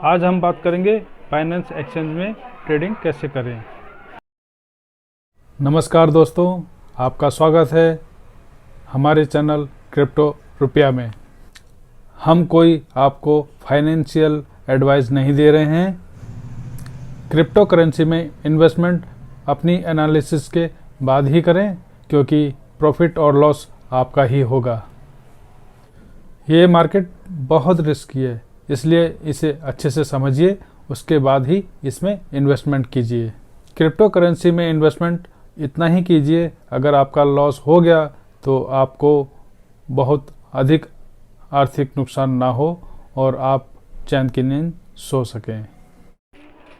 आज हम बात करेंगे बाइनेंस एक्सचेंज में ट्रेडिंग कैसे करें। नमस्कार दोस्तों, आपका स्वागत है हमारे चैनल क्रिप्टो रुपया में। हम कोई आपको फाइनेंशियल एडवाइस नहीं दे रहे हैं। क्रिप्टो करेंसी में इन्वेस्टमेंट अपनी एनालिसिस के बाद ही करें, क्योंकि प्रॉफिट और लॉस आपका ही होगा। ये मार्केट बहुत रिस्की है, इसलिए इसे अच्छे से समझिए, उसके बाद ही इसमें इन्वेस्टमेंट कीजिए। क्रिप्टो करेंसी में इन्वेस्टमेंट इतना ही कीजिए, अगर आपका लॉस हो गया तो आपको बहुत अधिक आर्थिक नुकसान ना हो और आप चैन की नींद सो सकें।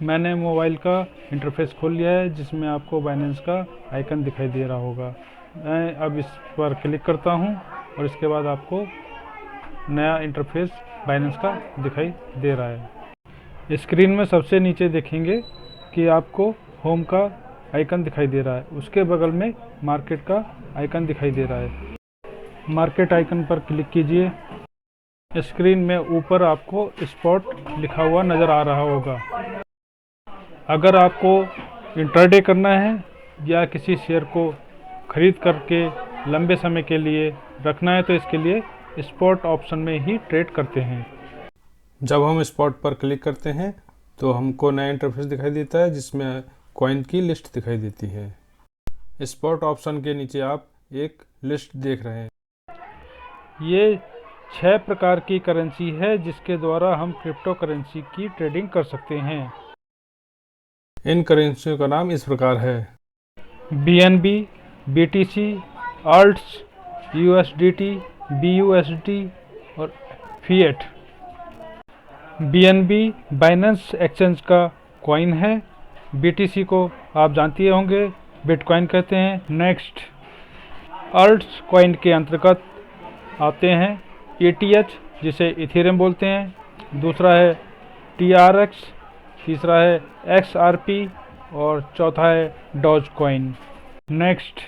मैंने मोबाइल का इंटरफेस खोल लिया है, जिसमें आपको बाइनेंस का आइकन दिखाई दे रहा होगा। मैं अब इस पर क्लिक करता हूं और इसके बाद आपको नया इंटरफेस बाइनेंस का दिखाई दे रहा है। स्क्रीन में सबसे नीचे देखेंगे कि आपको होम का आइकन दिखाई दे रहा है, उसके बगल में मार्केट का आइकन दिखाई दे रहा है। मार्केट आइकन पर क्लिक कीजिए। स्क्रीन में ऊपर आपको स्पॉट लिखा हुआ नज़र आ रहा होगा। अगर आपको इंट्राडे करना है या किसी शेयर को खरीद करके लंबे समय के लिए रखना है, तो इसके लिए स्पॉट ऑप्शन में ही ट्रेड करते हैं। जब हम स्पॉट पर क्लिक करते हैं तो हमको नया इंटरफेस दिखाई देता है, जिसमें कॉइन की लिस्ट दिखाई देती है। स्पॉट ऑप्शन के नीचे आप एक लिस्ट देख रहे हैं। ये 6 प्रकार की करेंसी है जिसके द्वारा हम क्रिप्टो करेंसी की ट्रेडिंग कर सकते हैं। इन करेंसियों का नाम इस प्रकार है: BNB, BTC, ALTS, USDT, BUSD और फिएट। BNB बाइनेंस एक्सचेंज का कॉइन है। BTC को आप जानते होंगे, बिटकॉइन कहते हैं। नेक्स्ट, अल्ट्स कॉइन के अंतर्गत आते हैं ETH, जिसे इथेरियम बोलते हैं। दूसरा है TRX, तीसरा है XRP और चौथा है डॉज कॉइन। नेक्स्ट,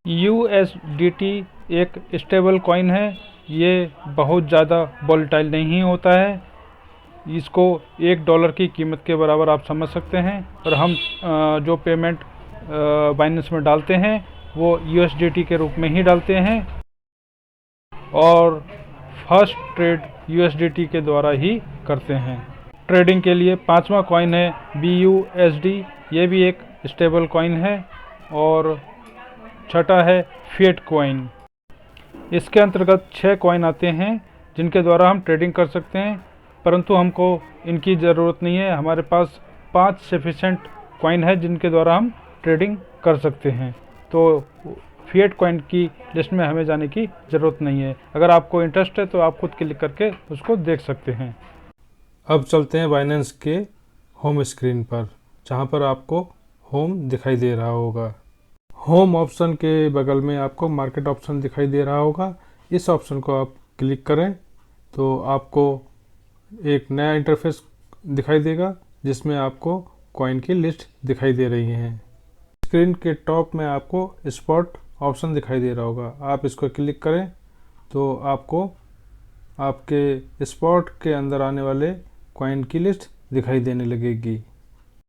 USDT एक स्टेबल कॉइन है। ये बहुत ज़्यादा वॉलेटाइल नहीं होता है। इसको $1 की कीमत के बराबर आप समझ सकते हैं। और हम जो पेमेंट बाइनेंस में डालते हैं वो USDT के रूप में ही डालते हैं, और फर्स्ट ट्रेड USDT के द्वारा ही करते हैं। ट्रेडिंग के लिए 5वां कॉइन है BUSD, ये भी एक स्टेबल कॉइन है। और छठा है फिएट कॉइन। इसके अंतर्गत 6 कॉइन आते हैं जिनके द्वारा हम ट्रेडिंग कर सकते हैं, परंतु हमको इनकी ज़रूरत नहीं है। हमारे पास 5 सफिशेंट कॉइन है जिनके द्वारा हम ट्रेडिंग कर सकते हैं। तो फिएट कॉइन की लिस्ट में हमें जाने की ज़रूरत नहीं है। अगर आपको इंटरेस्ट है तो आप खुद क्लिक करके उसको देख सकते हैं। अब चलते हैं बाइनेंस के होम स्क्रीन पर, जहाँ पर आपको होम दिखाई दे रहा होगा। होम ऑप्शन के बगल में आपको मार्केट ऑप्शन दिखाई दे रहा होगा। इस ऑप्शन को आप क्लिक करें तो आपको एक नया इंटरफेस दिखाई देगा, जिसमें आपको कॉइन की लिस्ट दिखाई दे रही है। स्क्रीन के टॉप में आपको स्पॉट ऑप्शन दिखाई दे रहा होगा। आप इसको क्लिक करें तो आपको आपके स्पॉट के अंदर आने वाले कॉइन की लिस्ट दिखाई देने लगेगी।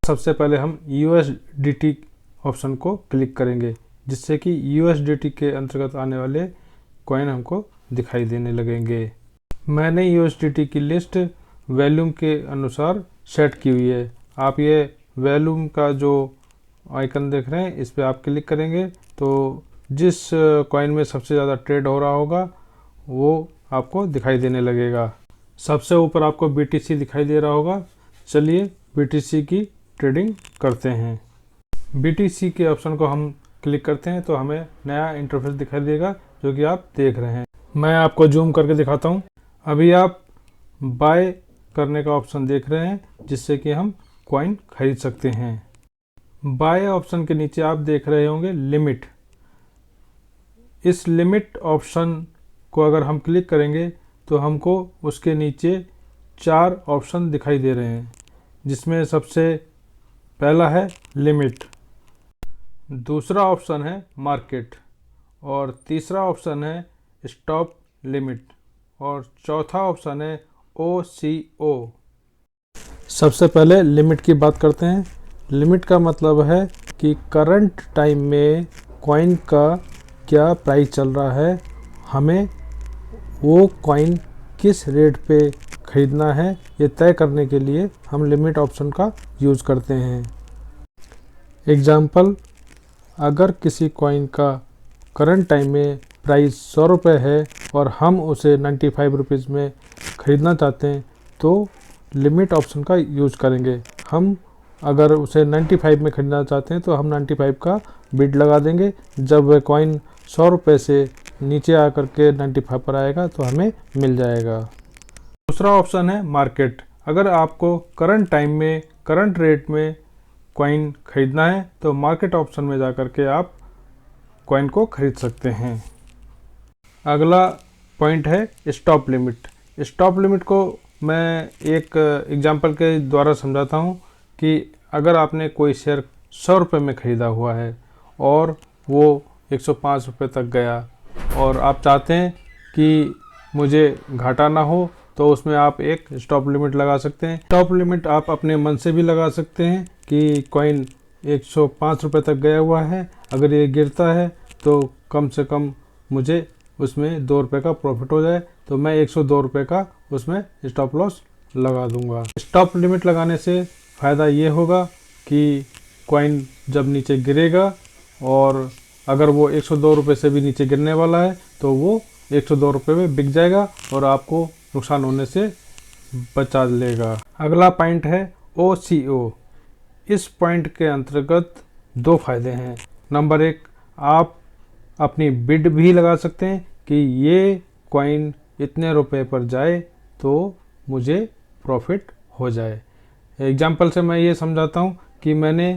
सबसे पहले हम USDT ऑप्शन को क्लिक करेंगे, जिससे कि USDT के अंतर्गत आने वाले कॉइन हमको दिखाई देने लगेंगे। मैंने USDT की लिस्ट वॉल्यूम के अनुसार सेट की हुई है। आप ये वॉल्यूम का जो आइकन देख रहे हैं, इस पर आप क्लिक करेंगे तो जिस कॉइन में सबसे ज़्यादा ट्रेड हो रहा होगा वो आपको दिखाई देने लगेगा। सबसे ऊपर आपको BTC दिखाई दे रहा होगा। चलिए BTC की ट्रेडिंग करते हैं। BTC के ऑप्शन को हम क्लिक करते हैं तो हमें नया इंटरफेस दिखाई देगा, जो कि आप देख रहे हैं। मैं आपको जूम करके दिखाता हूँ। अभी आप बाय करने का ऑप्शन देख रहे हैं, जिससे कि हम कॉइन खरीद सकते हैं। बाय ऑप्शन के नीचे आप देख रहे होंगे लिमिट। इस लिमिट ऑप्शन को अगर हम क्लिक करेंगे तो हमको उसके नीचे 4 ऑप्शन दिखाई दे रहे हैं, जिसमें सबसे पहला है लिमिट, दूसरा ऑप्शन है मार्केट, और तीसरा ऑप्शन है स्टॉप लिमिट, और चौथा ऑप्शन है OCO। सबसे पहले लिमिट की बात करते हैं। लिमिट का मतलब है कि करंट टाइम में कॉइन का क्या प्राइस चल रहा है, हमें वो कॉइन किस रेट पे ख़रीदना है, ये तय करने के लिए हम लिमिट ऑप्शन का यूज़ करते हैं। एग्ज़ाम्पल, अगर किसी कॉइन का करंट टाइम में प्राइस 100 रुपये है और हम उसे 95 रुपीज़ में ख़रीदना चाहते हैं तो लिमिट ऑप्शन का यूज़ करेंगे। हम अगर उसे 95 में ख़रीदना चाहते हैं तो हम 95 का बिड लगा देंगे। जब वह कॉइन 100 रुपये से नीचे आकर के 95 पर आएगा तो हमें मिल जाएगा। दूसरा ऑप्शन है मार्केट। अगर आपको करंट टाइम में करंट रेट में कॉइन ख़रीदना है तो मार्केट ऑप्शन में जाकर के आप कॉइन को ख़रीद सकते हैं। अगला पॉइंट है स्टॉप लिमिट। स्टॉप लिमिट को मैं एक एग्जांपल के द्वारा समझाता हूँ कि अगर आपने कोई शेयर 100 रुपये में ख़रीदा हुआ है और वो 105 रुपये तक गया और आप चाहते हैं कि मुझे घाटा ना हो, तो उसमें आप एक स्टॉप लिमिट लगा सकते हैं। स्टॉप लिमिट आप अपने मन से भी लगा सकते हैं कि कॉइन 105 रुपये तक गया हुआ है, अगर ये गिरता है तो कम से कम मुझे उसमें 2 रुपये का प्रॉफिट हो जाए, तो मैं 102 रुपये का उसमें स्टॉप लॉस लगा दूंगा। स्टॉप लिमिट लगाने से फ़ायदा ये होगा कि कॉइन जब नीचे गिरेगा और अगर वो 102 रुपये से भी नीचे गिरने वाला है तो वो 102 रुपये में बिक जाएगा और आपको नुकसान होने से बचा लेगा। अगला पॉइंट है OCO। इस पॉइंट के अंतर्गत 2 फ़ायदे हैं। नंबर 1, आप अपनी बिड भी लगा सकते हैं कि ये कॉइन इतने रुपए पर जाए तो मुझे प्रॉफिट हो जाए। एग्जाम्पल से मैं ये समझाता हूँ कि मैंने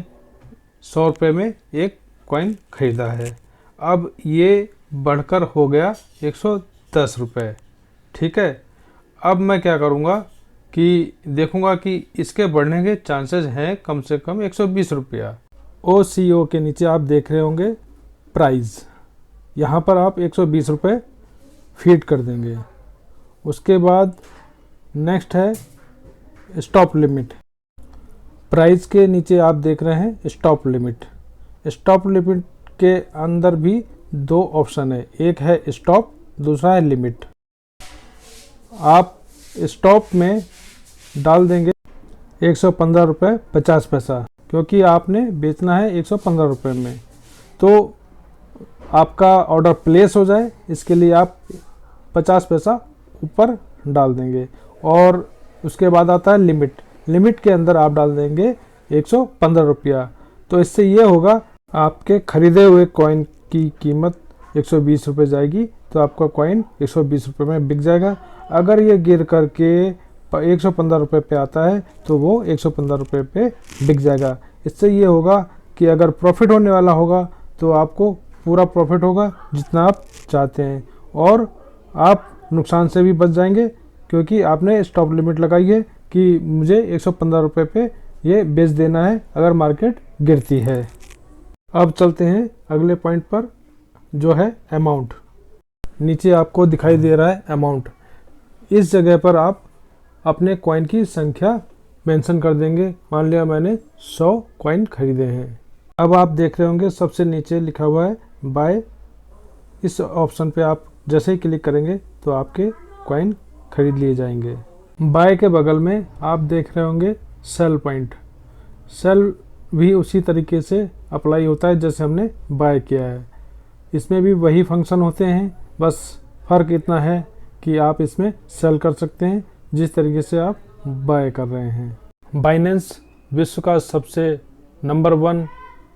100 रुपये में एक कॉइन ख़रीदा है, अब ये बढ़कर हो गया 110 रुपये। ठीक है, अब मैं क्या करूँगा कि देखूँगा कि इसके बढ़ने के चांसेस हैं कम से कम 120 रुपया। OCO के नीचे आप देख रहे होंगे प्राइस, यहाँ पर आप 120 रुपये फीड कर देंगे। उसके बाद नेक्स्ट है स्टॉप लिमिट। प्राइस के नीचे आप देख रहे हैं स्टॉप लिमिट। स्टॉप लिमिट के अंदर भी 2 ऑप्शन है, एक है स्टॉप, दूसरा है लिमिट। आप स्टॉप में डाल देंगे 115 रुपये 50 पैसा, क्योंकि आपने बेचना है 115 रुपये में, तो आपका ऑर्डर प्लेस हो जाए इसके लिए आप 50 पैसा ऊपर डाल देंगे। और उसके बाद आता है लिमिट। लिमिट के अंदर आप डाल देंगे 115 रुपया। तो इससे ये होगा, आपके ख़रीदे हुए कॉइन की कीमत 120 रुपये जाएगी तो आपका कॉइन 120 रुपये में बिक जाएगा। अगर ये गिर करके 115 रुपये पे आता है तो वो 115 रुपये पे बिक जाएगा। इससे ये होगा कि अगर प्रॉफिट होने वाला होगा तो आपको पूरा प्रॉफिट होगा जितना आप चाहते हैं, और आप नुकसान से भी बच जाएंगे क्योंकि आपने स्टॉप लिमिट लगाई है कि मुझे 115 रुपये पे ये बेच देना है अगर मार्केट गिरती है। अब चलते हैं अगले पॉइंट पर, जो है अमाउंट। नीचे आपको दिखाई दे रहा है अमाउंट। इस जगह पर आप अपने कॉइन की संख्या मेंशन कर देंगे। मान लिया मैंने 100 कॉइन खरीदे हैं। अब आप देख रहे होंगे सबसे नीचे लिखा हुआ है बाय। इस ऑप्शन पे आप जैसे ही क्लिक करेंगे तो आपके कॉइन खरीद लिए जाएंगे। बाय के बगल में आप देख रहे होंगे सेल पॉइंट। सेल भी उसी तरीके से अप्लाई होता है जैसे हमने बाय किया है। इसमें भी वही फंक्शन होते हैं, बस फ़र्क इतना है कि आप इसमें सेल कर सकते हैं जिस तरीके से आप बाय कर रहे हैं। बाइनेंस विश्व का सबसे नंबर 1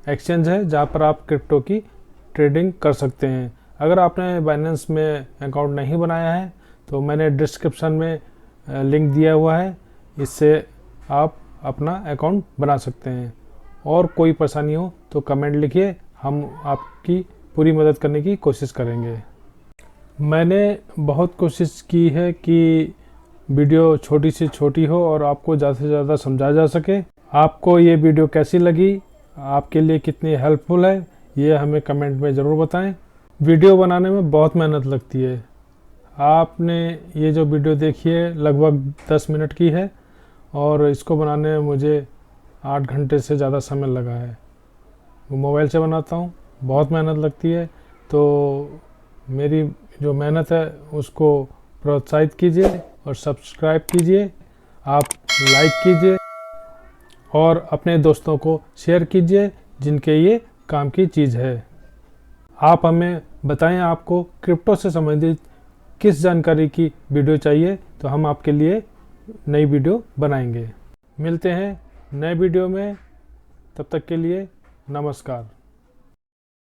एक्सचेंज है जहाँ पर आप क्रिप्टो की ट्रेडिंग कर सकते हैं। अगर आपने बाइनेंस में अकाउंट नहीं बनाया है तो मैंने डिस्क्रिप्शन में लिंक दिया हुआ है, इससे आप अपना अकाउंट बना सकते हैं। और कोई परेशानी हो तो कमेंट लिखिए, हम आपकी पूरी मदद करने की कोशिश करेंगे। मैंने बहुत कोशिश की है कि वीडियो छोटी से छोटी हो और आपको ज़्यादा से ज़्यादा समझा जा सके। आपको ये वीडियो कैसी लगी, आपके लिए कितनी हेल्पफुल है, ये हमें कमेंट में ज़रूर बताएं। वीडियो बनाने में बहुत मेहनत लगती है। आपने ये जो वीडियो देखी है लगभग 10 मिनट की है और इसको बनाने में मुझे 8 घंटे से ज़्यादा समय लगा है। वो मोबाइल से बनाता हूँ, बहुत मेहनत लगती है। तो मेरी जो मेहनत है उसको प्रोत्साहित कीजिए और सब्सक्राइब कीजिए, आप लाइक कीजिए और अपने दोस्तों को शेयर कीजिए जिनके ये काम की चीज़ है। आप हमें बताएं आपको क्रिप्टो से संबंधित किस जानकारी की वीडियो चाहिए, तो हम आपके लिए नई वीडियो बनाएंगे। मिलते हैं नए वीडियो में, तब तक के लिए नमस्कार।